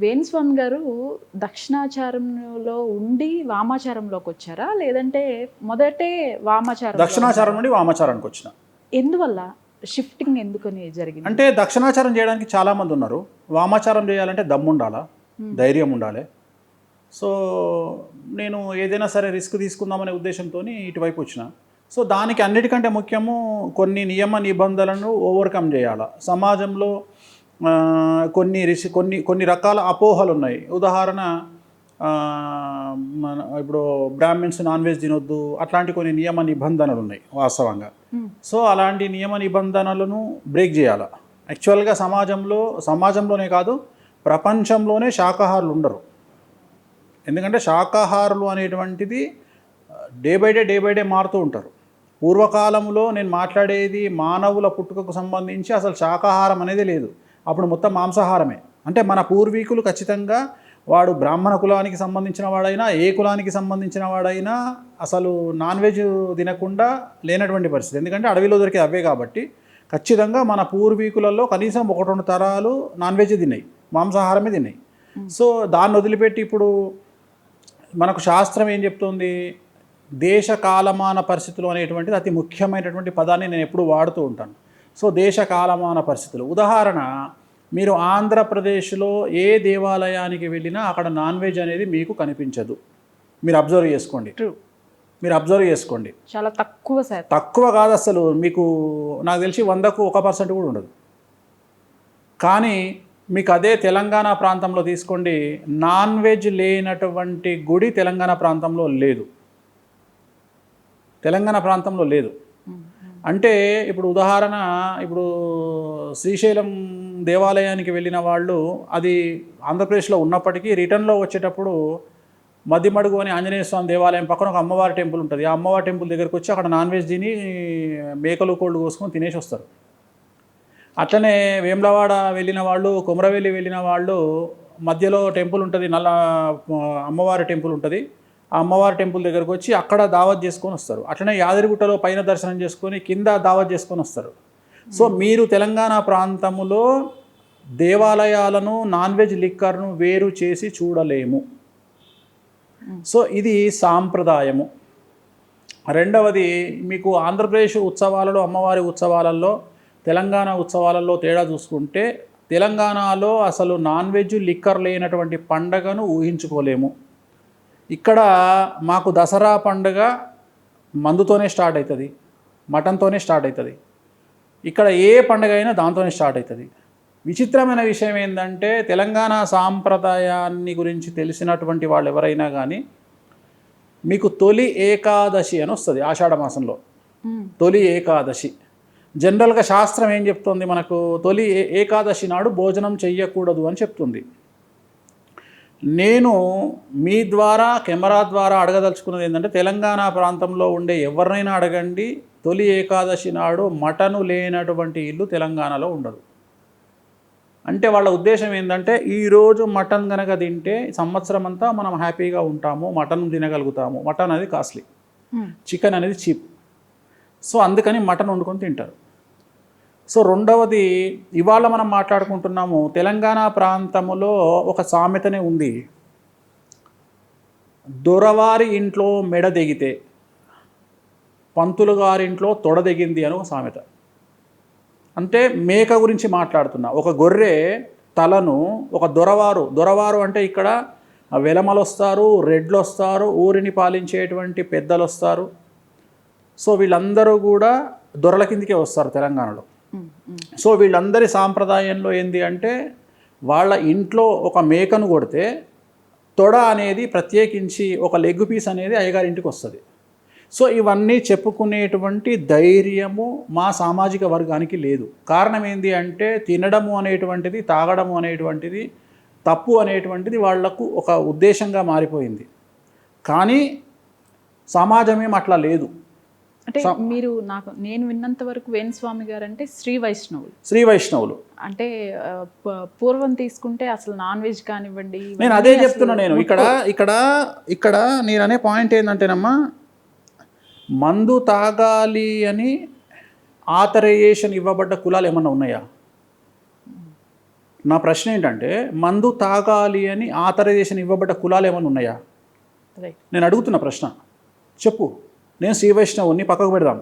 వేణుస్వామి గారు దక్షిణాచారంలో ఉండి వామాచారంలోకి వచ్చారా? లేదంటే మొదటే వామాచారంలో దక్షిణాచారం ఉన్నారా? నుండి వామాచారానికి వచ్చిన. ఎందువల్ల షిఫ్టింగ్ ఎందుకని జరిగింది? అంటే దక్షిణాచారం చేయడానికి చాలామంది ఉన్నారు. వామాచారం చేయాలంటే దమ్ము ఉండాలా, ధైర్యం ఉండాలి. సో నేను ఏదైనా సరే రిస్క్ తీసుకుందామనే ఉద్దేశంతో ఇటువైపు వచ్చిన. సో దానికి అన్నిటికంటే ముఖ్యము కొన్ని నియమ నిబంధనలను ఓవర్కమ్ చేయాలి. సమాజంలో కొన్ని రకాల అపోహలు ఉన్నాయి. ఉదాహరణ, ఇప్పుడు బ్రాహ్మిన్స్ నాన్ వెజ్ తినొద్దు, అట్లాంటి కొన్ని నియమ నిబంధనలు ఉన్నాయి వాస్తవంగా. సో అలాంటి నియమ నిబంధనలను బ్రేక్ చేయాలి. యాక్చువల్గా సమాజంలోనే కాదు, ప్రపంచంలోనే శాకాహారులు ఉండరు. ఎందుకంటే శాకాహారులు అనేటువంటిది డే బై డే మారుతూ ఉంటారు. పూర్వకాలంలో నేను మాట్లాడేది మానవుల పుట్టుకకు సంబంధించి అసలు శాకాహారం అనేది లేదు. అప్పుడు మొత్తం మాంసాహారమే. అంటే మన పూర్వీకులు ఖచ్చితంగా వాడు బ్రాహ్మణ కులానికి సంబంధించిన వాడైనా, ఏ కులానికి సంబంధించిన వాడైనా అసలు నాన్ వెజ్ తినకుండా లేనటువంటి పరిస్థితి. ఎందుకంటే అడవిలో దొరికే అవే కాబట్టి ఖచ్చితంగా మన పూర్వీకులలో కనీసం 1-2 తరాలు నాన్ వెజ్ తిన్నాయి, మాంసాహారమే తిన్నాయి. సో దాన్ని వదిలిపెట్టి ఇప్పుడు మనకు శాస్త్రం ఏం చెప్తుంది, దేశ కాలమాన పరిస్థితులు అనేటువంటిది అతి ముఖ్యమైనటువంటి పదాన్ని నేను ఎప్పుడు వాడుతూ ఉంటాను. సో దేశ కాలమాన పరిస్థితులు, ఉదాహరణ, మీరు ఆంధ్రప్రదేశ్లో ఏ దేవాలయానికి వెళ్ళినా అక్కడ నాన్ వెజ్ అనేది మీకు కనిపించదు. మీరు అబ్జర్వ్ చేసుకోండి. చాలా తక్కువ శాతం. తక్కువ కాదు అసలు, మీకు నాకు తెలిసి 100కు 1% కూడా ఉండదు. కానీ మీకు అదే తెలంగాణ ప్రాంతంలో తీసుకోండి, నాన్ వెజ్ లేనటువంటి గుడి తెలంగాణ ప్రాంతంలో లేదు. అంటే ఇప్పుడు ఉదాహరణ, ఇప్పుడు శ్రీశైలం దేవాలయానికి వెళ్ళిన వాళ్ళు అది ఆంధ్రప్రదేశ్లో ఉన్నప్పటికీ రిటర్న్లో వచ్చేటప్పుడు మధ్యమడుగు అని ఆంజనేయ స్వామి దేవాలయం పక్కన ఒక అమ్మవారి టెంపుల్ ఉంటుంది. ఆ అమ్మవారి టెంపుల్ దగ్గరకు వచ్చి అక్కడ నాన్ వెజ్ తిని మేకలు కోళ్ళు కోసుకొని తినేసి వస్తారు. అట్లనే వేములవాడ వెళ్ళిన వాళ్ళు, కుమరవెల్లి వెళ్ళిన వాళ్ళు మధ్యలో టెంపుల్ ఉంటుంది, అమ్మవారి టెంపుల్ ఉంటుంది. ఆ అమ్మవారి టెంపుల్ దగ్గరకు వచ్చి అక్కడ దావత్ చేసుకొని వస్తారు. అట్లనే యాదగిరిగుట్టలో పైన దర్శనం చేసుకొని కింద దావత్ చేసుకొని వస్తారు. సో మీరు తెలంగాణ ప్రాంతంలో దేవాలయాలను, నాన్ వెజ్ లిక్కర్ను వేరు చేసి చూడలేము. సో ఇది సాంప్రదాయము. రెండవది, మీకు ఆంధ్రప్రదేశ్ ఉత్సవాలలో, అమ్మవారి ఉత్సవాలలో, తెలంగాణ ఉత్సవాలలో తేడా చూసుకుంటే, తెలంగాణలో అసలు నాన్ వెజ్ లిక్కర్ లేనటువంటి పండగను ఊహించుకోలేము. ఇక్కడ మాకు దసరా పండుగ మందుతోనే స్టార్ట్ అవుతుంది, మటన్తోనే స్టార్ట్ అవుతుంది. ఇక్కడ ఏ పండుగ అయినా దాంతోనే స్టార్ట్ అవుతుంది. విచిత్రమైన విషయం ఏంటంటే, తెలంగాణ సాంప్రదాయాన్ని గురించి తెలిసినటువంటి వాళ్ళు ఎవరైనా కానీ మీకు తొలి ఏకాదశి అని వస్తుంది ఆషాఢ మాసంలో. తొలి ఏకాదశి జనరల్గా శాస్త్రం ఏం చెప్తుంది మనకు, తొలి ఏకాదశి నాడు భోజనం చెయ్యకూడదు అని చెప్తుంది. నేను మీ ద్వారా, కెమెరా ద్వారా అడగదలుచుకున్నది ఏంటంటే, తెలంగాణ ప్రాంతంలో ఉండే ఎవరినైనా అడగండి, తొలి ఏకాదశి నాడు మటను లేనటువంటి ఇల్లు తెలంగాణలో ఉండదు. అంటే వాళ్ళ ఉద్దేశం ఏంటంటే, ఈరోజు మటన్ కనుక తింటే సంవత్సరం అంతా మనం హ్యాపీగా ఉంటాము, మటన్ తినగలుగుతాము. మటన్ అనేది కాస్ట్లీ, చికెన్ అనేది చీప్. సో అందుకని మటన్ వండుకొని తింటారు. సో రెండవది, ఇవాళ మనం మాట్లాడుకుంటున్నాము, తెలంగాణ ప్రాంతంలో ఒక సామెతనే ఉంది, దొరవారి ఇంట్లో మెడ దిగితే పంతులు గారింట్లో తొడ దిగింది అని ఒక సామెత. అంటే మేక గురించి మాట్లాడుతున్నా. ఒక గొర్రె తలను ఒక దొరవారు అంటే ఇక్కడ వెలమలు వస్తారు, రెడ్లు వస్తారు, ఊరిని పాలించేటువంటి పెద్దలు వస్తారు. సో వీళ్ళందరూ కూడా దొరల కిందికే వస్తారు తెలంగాణలో. సో వీళ్ళందరి సాంప్రదాయంలో ఏంది అంటే, వాళ్ళ ఇంట్లో ఒక మేకను కొడితే తొడ అనేది ప్రత్యేకించి ఒక లెగ్ పీస్ అనేది అయ్యగారింటికి వస్తుంది. సో ఇవన్నీ చెప్పుకునేటువంటి ధైర్యము మా సామాజిక వర్గానికి లేదు. కారణం ఏంటి అంటే, తినడము అనేటువంటిది, తాగడము అనేటువంటిది తప్పు అనేటువంటిది వాళ్లకు ఒక ఉద్దేశంగా మారిపోయింది. కానీ సమాజమేం అట్లా లేదు. అంటే నేను విన్నంత వరకు వేణుస్వామి గారు అంటే శ్రీ వైష్ణవులు అంటే పూర్వం తీసుకుంటే అసలు నాన్ వెజ్ కానివ్వండి, నేను అదే చెప్తున్నా. నేను ఇక్కడ నేను అనే పాయింట్ ఏంటంటేనమ్మా, మందు తాగాలి అని ఆథరైజేషన్ ఇవ్వబడ్డ కులాలు ఏమన్నా ఉన్నాయా? నా ప్రశ్న ఏంటంటే మందు తాగాలి అని ఆథరైజేషన్ ఇవ్వబడ్డ కులాలు ఏమైనా ఉన్నాయా? రైట్. నేను అడుగుతున్న ప్రశ్న చెప్పు. నేను శ్రీ వైష్ణవుని పక్కకు పెడదాం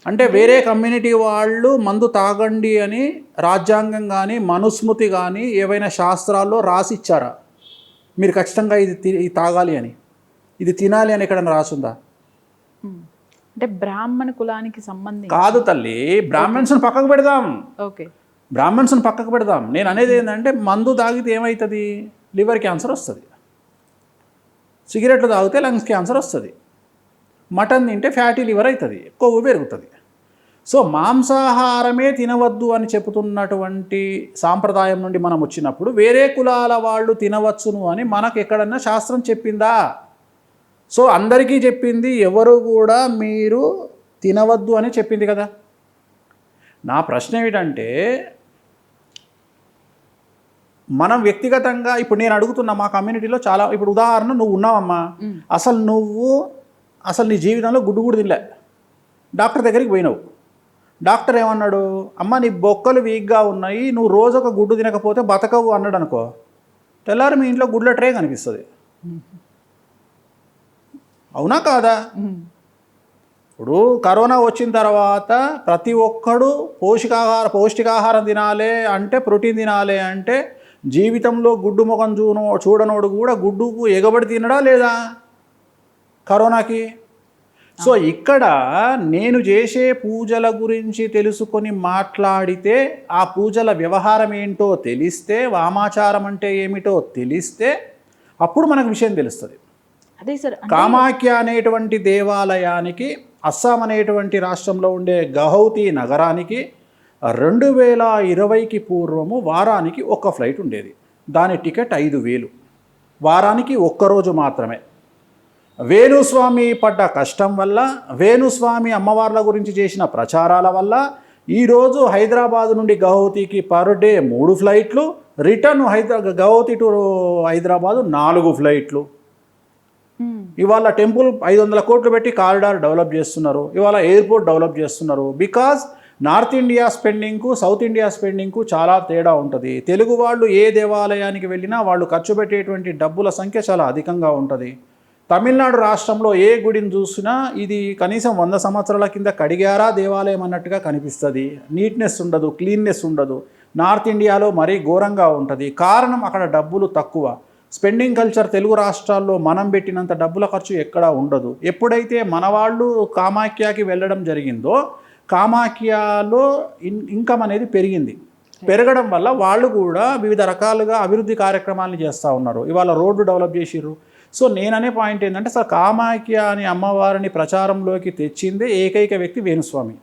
అంటే వేరే కమ్యూనిటీ వాళ్ళు మందు తాగండి అని రాజ్యాంగం కానీ మనుస్మృతి కానీ ఏవైనా శాస్త్రాల్లో రాసి ఇచ్చారా? మీరు ఖచ్చితంగా ఇది తాగాలి అని, ఇది తినాలి అని ఎక్కడైనా రాసుందా? అంటే బ్రాహ్మణ కులానికి సంబంధించి కాదు తల్లి, బ్రాహ్మణ్స్ని పక్కకు పెడదాం. ఓకే, బ్రాహ్మణ్స్ని పక్కకు పెడదాం. నేను అనేది ఏంటంటే మందు తాగితే ఏమవుతుంది? లివర్ క్యాన్సర్ వస్తుంది. సిగరెట్లు తాగితే లంగ్స్ క్యాన్సర్ వస్తుంది. మటన్ తింటే ఫ్యాటీ లివర్ అవుతుంది, కొవ్వు పెరుగుతుంది. సో మాంసాహారమే తినవద్దు అని చెబుతున్నటువంటి సాంప్రదాయం నుండి మనం వచ్చినప్పుడు వేరే కులాల వాళ్ళు తినవచ్చును అని మనకు ఎక్కడన్నా శాస్త్రం చెప్పిందా? సో అందరికీ చెప్పింది ఎవరు కూడా మీరు తినవద్దు అని చెప్పింది కదా. నా ప్రశ్న ఏమిటంటే మనం వ్యక్తిగతంగా ఇప్పుడు నేను అడుగుతున్నా మా కమ్యూనిటీలో చాలా, ఇప్పుడు ఉదాహరణ నువ్వు ఉన్నావమ్మా, అసలు నీ జీవితంలో గుడ్డు కూడా తినలే, డాక్టర్ దగ్గరికి పోయినావు. డాక్టర్ ఏమన్నాడు? అమ్మ నీ బొక్కలు వీక్గా ఉన్నాయి, నువ్వు రోజు ఒక గుడ్డు తినకపోతే బతకవు అన్నాడు అనుకో, తెల్లారి మీ ఇంట్లో గుడ్ల ట్రే కనిపిస్తుంది. అవునా కాదా? ఇప్పుడు కరోనా వచ్చిన తర్వాత ప్రతి ఒక్కడు పౌష్టికాహారం తినాలి అంటే, ప్రోటీన్ తినాలి అంటే జీవితంలో గుడ్డు ముఖం చూడనోడు కూడా గుడ్డుకు ఎగబడి తినడా లేదా కరోనాకి? సో ఇక్కడ నేను చేసే పూజల గురించి తెలుసుకొని మాట్లాడితే, ఆ పూజల వ్యవహారం ఏంటో తెలిస్తే, వామాచారం అంటే ఏమిటో తెలిస్తే అప్పుడు మనకు విషయం తెలుస్తుంది. అదే సార్, కామాఖ్య అనేటువంటి దేవాలయానికి అస్సాం అనేటువంటి రాష్ట్రంలో ఉండే గౌహతి నగరానికి 2020కి పూర్వము వారానికి ఒక్క ఫ్లైట్ ఉండేది. దాని టికెట్ 5,000, వారానికి ఒక్కరోజు మాత్రమే. వేణుస్వామి పడ్డ కష్టం వల్ల, వేణుస్వామి అమ్మవార్ల గురించి చేసిన ప్రచారాల వల్ల ఈరోజు హైదరాబాద్ నుండి గౌహతికి పర్ డే 3 ఫ్లైట్లు, రిటర్న్ గౌహతి టు హైదరాబాదు 4 ఫ్లైట్లు. ఇవాళ టెంపుల్ 500 కోట్లు పెట్టి కారిడార్ డెవలప్ చేస్తున్నారు, ఇవాళ ఎయిర్పోర్ట్ డెవలప్ చేస్తున్నారు. బికాజ్ నార్త్ ఇండియా స్పెండింగ్కు సౌత్ ఇండియా స్పెండింగ్కు చాలా తేడా ఉంటుంది. తెలుగు వాళ్ళు ఏ దేవాలయానికి వెళ్ళినా వాళ్ళు ఖర్చు పెట్టేటువంటి డబ్బుల సంఖ్య చాలా అధికంగా ఉంటుంది. తమిళనాడు రాష్ట్రంలో ఏ గుడిని చూసినా ఇది కనీసం 100 సంవత్సరాల కింద కడిగారా దేవాలయం అన్నట్టుగా కనిపిస్తుంది. నీట్నెస్ ఉండదు, క్లీన్నెస్ ఉండదు. నార్త్ ఇండియాలో మరీ ఘోరంగా ఉంటుంది. కారణం అక్కడ డబ్బులు తక్కువ. స్పెండింగ్ కల్చర్ తెలుగు రాష్ట్రాల్లో మనం పెట్టినంత డబ్బుల ఖర్చు ఎక్కడా ఉండదు. ఎప్పుడైతే మన వాళ్ళు కామాఖ్యకి వెళ్ళడం జరిగిందో కామాఖ్యలో ఇన్కమ్ అనేది పెరిగింది. పెరగడం వల్ల వాళ్ళు కూడా వివిధ రకాలుగా అభివృద్ధి కార్యక్రమాలను చేస్తూ ఉన్నారు. ఇవాళ రోడ్డు డెవలప్ చేసిర్రు. సో నేననే పాయింట్ ఏంటంటే అసలు కామాఖ్య అని అమ్మవారిని ప్రచారంలోకి తెచ్చిందే ఏకైక వ్యక్తి వేణుస్వామి.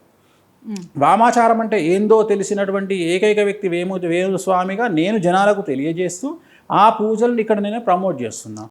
వామాచారం అంటే ఏందో తెలిసినటువంటి ఏకైక వ్యక్తి వేణుస్వామిగా నేను జనాలకు తెలియజేస్తూ ఆ పూజలను ఇక్కడ నేను ప్రమోట్ చేస్తున్నా.